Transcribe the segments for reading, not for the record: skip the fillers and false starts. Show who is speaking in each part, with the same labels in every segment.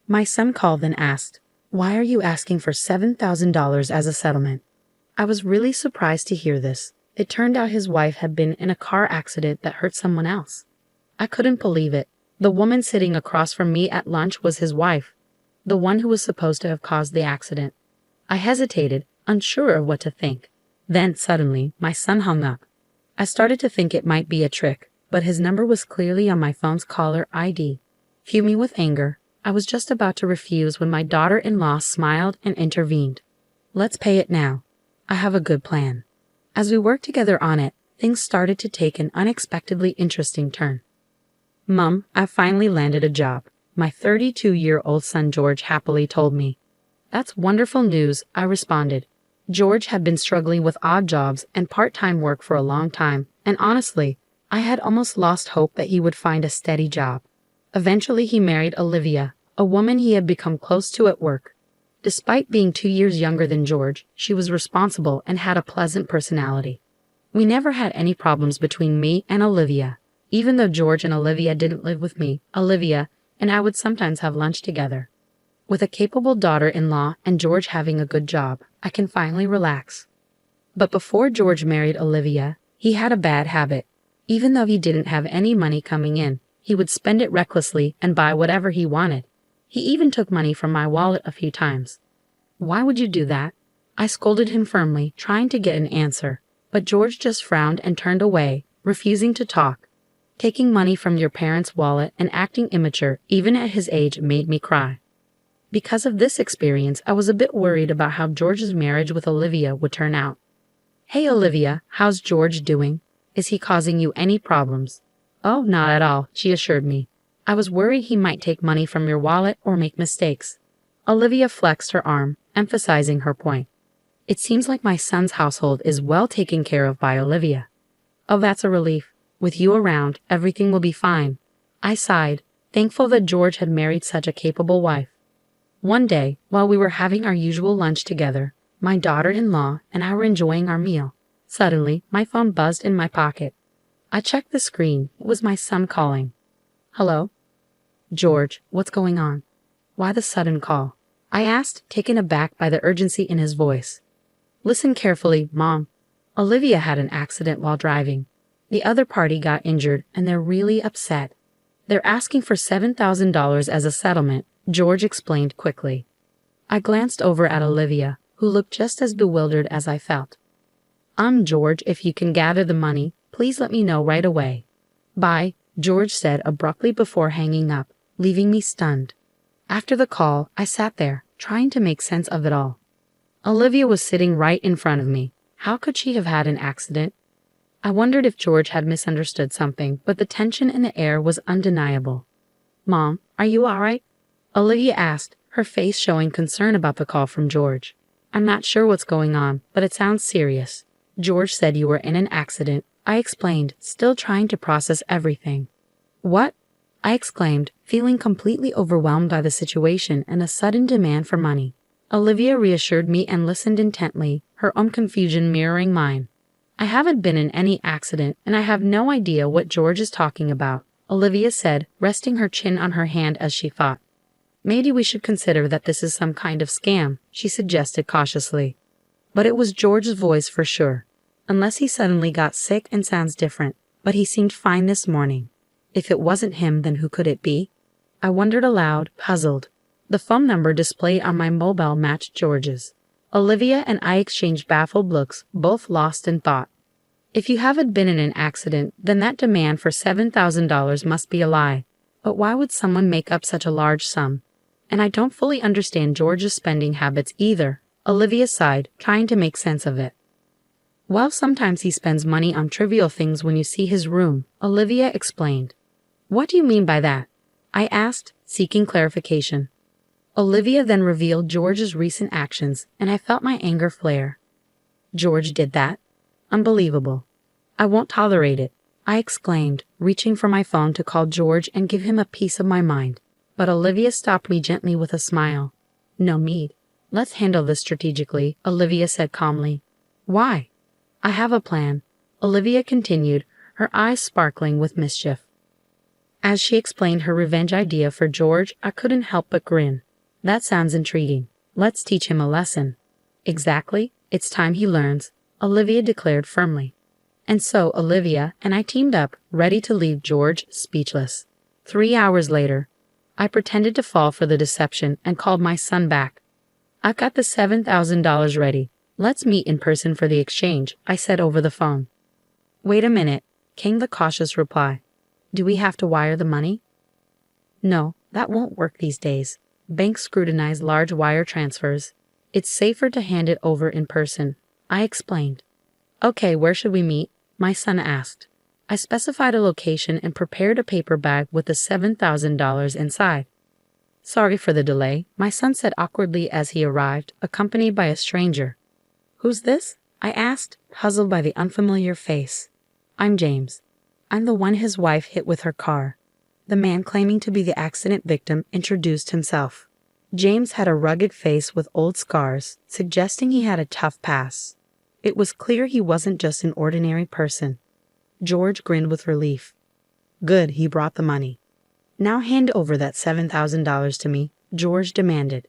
Speaker 1: My son called and asked, "Why are you asking for $7,000 as a settlement?" I was really surprised to hear this. It turned out his wife had been in a car accident that hurt someone else. I couldn't believe it. The woman sitting across from me at lunch was his wife, the one who was supposed to have caused the accident. I hesitated, unsure of what to think. Then, suddenly, my son hung up. I started to think it might be a trick, but his number was clearly on my phone's caller ID. Fuming with anger, I was just about to refuse when my daughter-in-law smiled and intervened. "Let's pay it now. I have a good plan." As we worked together on it, things started to take an unexpectedly interesting turn. "Mom, I finally landed a job," my 32-year-old son George happily told me. "That's wonderful news," I responded. George had been struggling with odd jobs and part-time work for a long time, and honestly, I had almost lost hope that he would find a steady job. Eventually he married Olivia, a woman he had become close to at work. Despite being 2 years younger than George, she was responsible and had a pleasant personality. We never had any problems between me and Olivia. Even though George and Olivia didn't live with me, Olivia and I would sometimes have lunch together. With a capable daughter-in-law and George having a good job, I can finally relax. But before George married Olivia, he had a bad habit. Even though he didn't have any money coming in, he would spend it recklessly and buy whatever he wanted. He even took money from my wallet a few times. "Why would you do that?" I scolded him firmly, trying to get an answer, but George just frowned and turned away, refusing to talk. Taking money from your parents' wallet and acting immature, even at his age, made me cry. Because of this experience, I was a bit worried about how George's marriage with Olivia would turn out. "Hey Olivia, how's George doing? Is he causing you any problems?" "Oh, not at all," she assured me. "I was worried he might take money from your wallet or make mistakes." Olivia flexed her arm, emphasizing her point. "It seems like my son's household is well taken care of by Olivia." "Oh, that's a relief. With you around, everything will be fine." I sighed, thankful that George had married such a capable wife. One day, while we were having our usual lunch together, my daughter-in-law and I were enjoying our meal. Suddenly, my phone buzzed in my pocket. I checked the screen. It was my son calling. "Hello?" "George, what's going on? Why the sudden call?" I asked, taken aback by the urgency in his voice. "Listen carefully, Mom. Olivia had an accident while driving. The other party got injured, and they're really upset. They're asking for $7,000 as a settlement," George explained quickly. I glanced over at Olivia, who looked just as bewildered as I felt. George, if you can gather the money, please let me know right away." "Bye," George said abruptly before hanging up, leaving me stunned. After the call, I sat there, trying to make sense of it all. Olivia was sitting right in front of me. How could she have had an accident? I wondered if George had misunderstood something, but the tension in the air was undeniable. "Mom, are you all right?" Olivia asked, her face showing concern about the call from George. "I'm not sure what's going on, but it sounds serious. George said you were in an accident," I explained, still trying to process everything. "What?" I exclaimed, feeling completely overwhelmed by the situation and a sudden demand for money. Olivia reassured me and listened intently, her own confusion mirroring mine. "I haven't been in any accident, and I have no idea what George is talking about," Olivia said, resting her chin on her hand as she thought. "Maybe we should consider that this is some kind of scam," she suggested cautiously. But it was George's voice for sure. Unless he suddenly got sick and sounds different, but he seemed fine this morning. If it wasn't him, then who could it be? I wondered aloud, puzzled. The phone number displayed on my mobile matched George's. Olivia and I exchanged baffled looks, both lost in thought. If you haven't been in an accident, then that demand for $7,000 must be a lie. But why would someone make up such a large sum? And I don't fully understand George's spending habits either, Olivia sighed, trying to make sense of it. Well, sometimes he spends money on trivial things when you see his room, Olivia explained. What do you mean by that? I asked, seeking clarification. Olivia then revealed George's recent actions, and I felt my anger flare. George did that? Unbelievable. I won't tolerate it, I exclaimed, reaching for my phone to call George and give him a piece of my mind. But Olivia stopped me gently with a smile. No need. Let's handle this strategically, Olivia said calmly. Why? I have a plan, Olivia continued, her eyes sparkling with mischief. As she explained her revenge idea for George, I couldn't help but grin. That sounds intriguing. Let's teach him a lesson. Exactly, it's time he learns, Olivia declared firmly. And so Olivia and I teamed up, ready to leave George speechless. 3 hours later, I pretended to fall for the deception and called my son back. I've got the $7,000 ready. Let's meet in person for the exchange, I said over the phone. Wait a minute, came the cautious reply. Do we have to wire the money? No, that won't work these days. Banks scrutinize large wire transfers. It's safer to hand it over in person, I explained. Okay, where should we meet? My son asked. I specified a location and prepared a paper bag with the $7,000 inside. Sorry for the delay, my son said awkwardly as he arrived, accompanied by a stranger. Who's this? I asked, puzzled by the unfamiliar face. I'm James. I'm the one his wife hit with her car. The man claiming to be the accident victim introduced himself. James had a rugged face with old scars, suggesting he had a tough past. It was clear he wasn't just an ordinary person. George grinned with relief. Good, he brought the money. Now hand over that $7,000 to me, George demanded.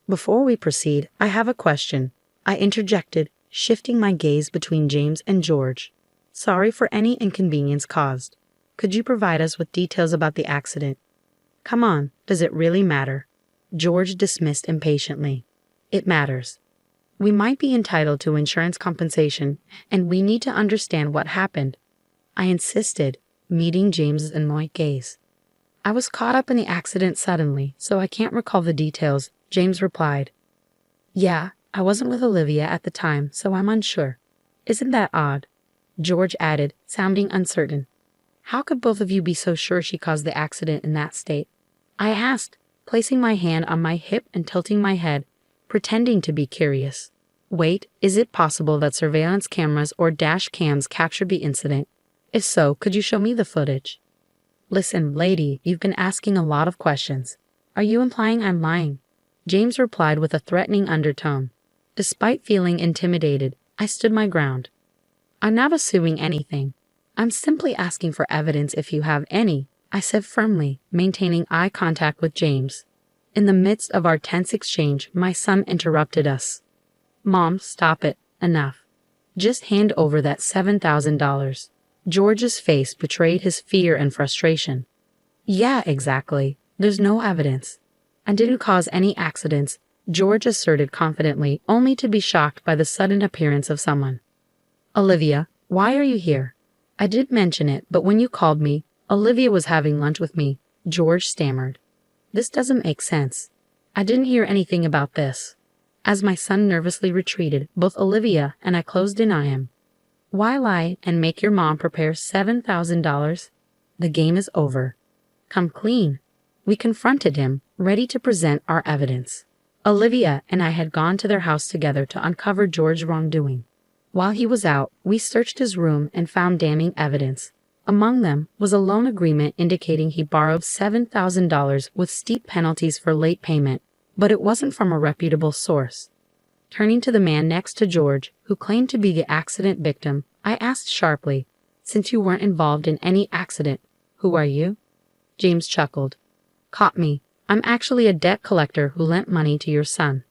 Speaker 1: Before we proceed, I have a question, I interjected, shifting my gaze between James and George. Sorry for any inconvenience caused. Could you provide us with details about the accident? Come on, does it really matter? George dismissed impatiently. It matters. We might be entitled to insurance compensation, and we need to understand what happened. I insisted, meeting James's annoyed gaze. I was caught up in the accident suddenly, so I can't recall the details, James replied. Yeah, I wasn't with Olivia at the time, so I'm unsure. Isn't that odd? George added, sounding uncertain. How could both of you be so sure she caused the accident in that state? I asked, placing my hand on my hip and tilting my head, pretending to be curious. Wait, is it possible that surveillance cameras or dash cams captured the incident? If so, could you show me the footage? Listen, lady, you've been asking a lot of questions. Are you implying I'm lying? James replied with a threatening undertone. Despite feeling intimidated, I stood my ground. I'm not assuming anything. I'm simply asking for evidence if you have any, I said firmly, maintaining eye contact with James. In the midst of our tense exchange, my son interrupted us. Mom, stop it. Enough. Just hand over that $7,000. George's face betrayed his fear and frustration. Yeah, exactly. There's no evidence. I didn't cause any accidents, George asserted confidently, only to be shocked by the sudden appearance of someone. Olivia, why are you here? I did mention it, but when you called me, Olivia was having lunch with me, George stammered. This doesn't make sense. I didn't hear anything about this. As my son nervously retreated, both Olivia and I closed in on him. Why lie and make your mom prepare $7,000? The game is over. Come clean. We confronted him, ready to present our evidence. Olivia and I had gone to their house together to uncover George's wrongdoing. While he was out, we searched his room and found damning evidence. Among them was a loan agreement indicating he borrowed $7,000 with steep penalties for late payment, but it wasn't from a reputable source. Turning to the man next to George, who claimed to be the accident victim, I asked sharply, "Since you weren't involved in any accident, who are you?" James chuckled. Caught me. I'm actually a debt collector who lent money to your son.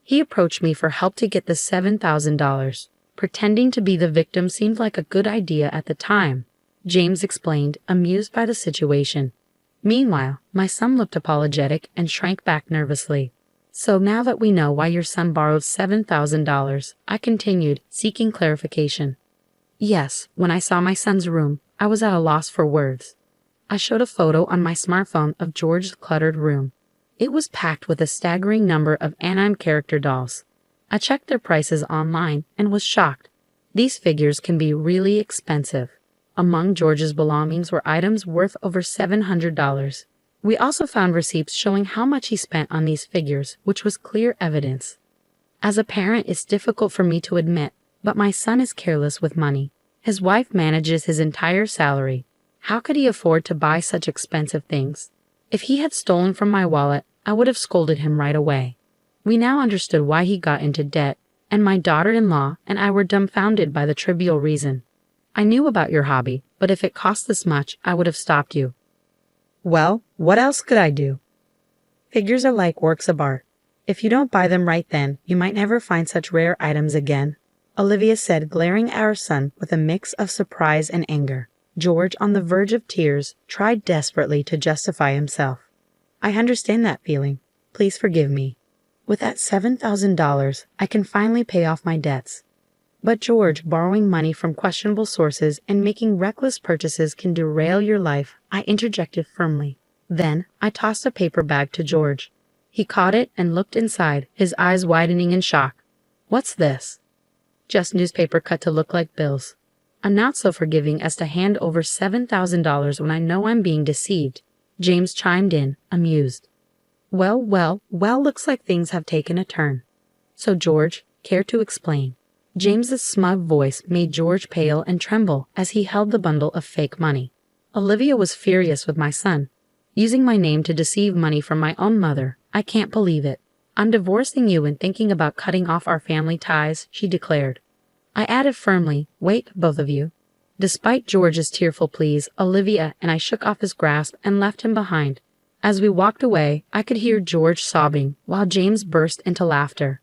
Speaker 1: He approached me for help to get the $7,000. Pretending to be the victim seemed like a good idea at the time, James explained, amused by the situation. Meanwhile, my son looked apologetic and shrank back nervously. So now that we know why your son borrowed $7,000, I continued, seeking clarification. Yes, when I saw my son's room, I was at a loss for words. I showed a photo on my smartphone of George's cluttered room. It was packed with a staggering number of anime character dolls. I checked their prices online and was shocked. These figures can be really expensive. Among George's belongings were items worth over $700. We also found receipts showing how much he spent on these figures, which was clear evidence. As a parent, it's difficult for me to admit, but my son is careless with money. His wife manages his entire salary. How could he afford to buy such expensive things? If he had stolen from my wallet, I would have scolded him right away. We now understood why he got into debt, and my daughter-in-law and I were dumbfounded by the trivial reason. I knew about your hobby, but if it cost this much, I would have stopped you. Well, what else could I do? Figures are like works of art. If you don't buy them right then, you might never find such rare items again, Olivia said, glaring at her son with a mix of surprise and anger. George, on the verge of tears, tried desperately to justify himself. I understand that feeling. Please forgive me. With that $7,000, I can finally pay off my debts. But George, borrowing money from questionable sources and making reckless purchases can derail your life, I interjected firmly. Then, I tossed a paper bag to George. He caught it and looked inside, his eyes widening in shock. What's this? Just newspaper cut to look like bills. I'm not so forgiving as to hand over $7,000 when I know I'm being deceived, James chimed in, amused. Well, looks like things have taken a turn. So George, care to explain? James's smug voice made George pale and tremble as he held the bundle of fake money. Olivia was furious with my son. Using my name to deceive money from my own mother. I can't believe it. I'm divorcing you and thinking about cutting off our family ties, she declared. I added firmly, wait, both of you. Despite George's tearful pleas, Olivia and I shook off his grasp and left him behind. As we walked away, I could hear George sobbing while James burst into laughter.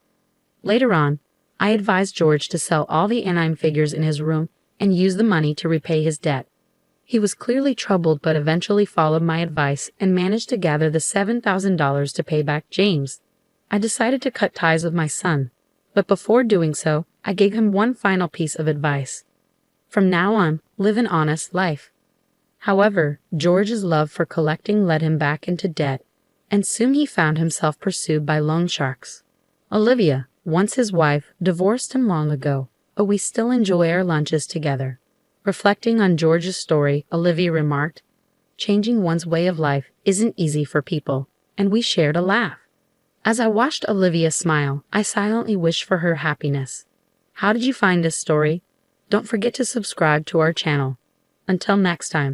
Speaker 1: Later on, I advised George to sell all the anime figures in his room and use the money to repay his debt. He was clearly troubled but eventually followed my advice and managed to gather the $7,000 to pay back James. I decided to cut ties with my son, but before doing so, I gave him one final piece of advice. From now on, live an honest life. However, George's love for collecting led him back into debt, and soon he found himself pursued by loan sharks. Olivia, once his wife, divorced him long ago, but we still enjoy our lunches together. Reflecting on George's story, Olivia remarked, changing one's way of life isn't easy for people, and we shared a laugh. As I watched Olivia smile, I silently wished for her happiness. How did you find this story? Don't forget to subscribe to our channel. Until next time.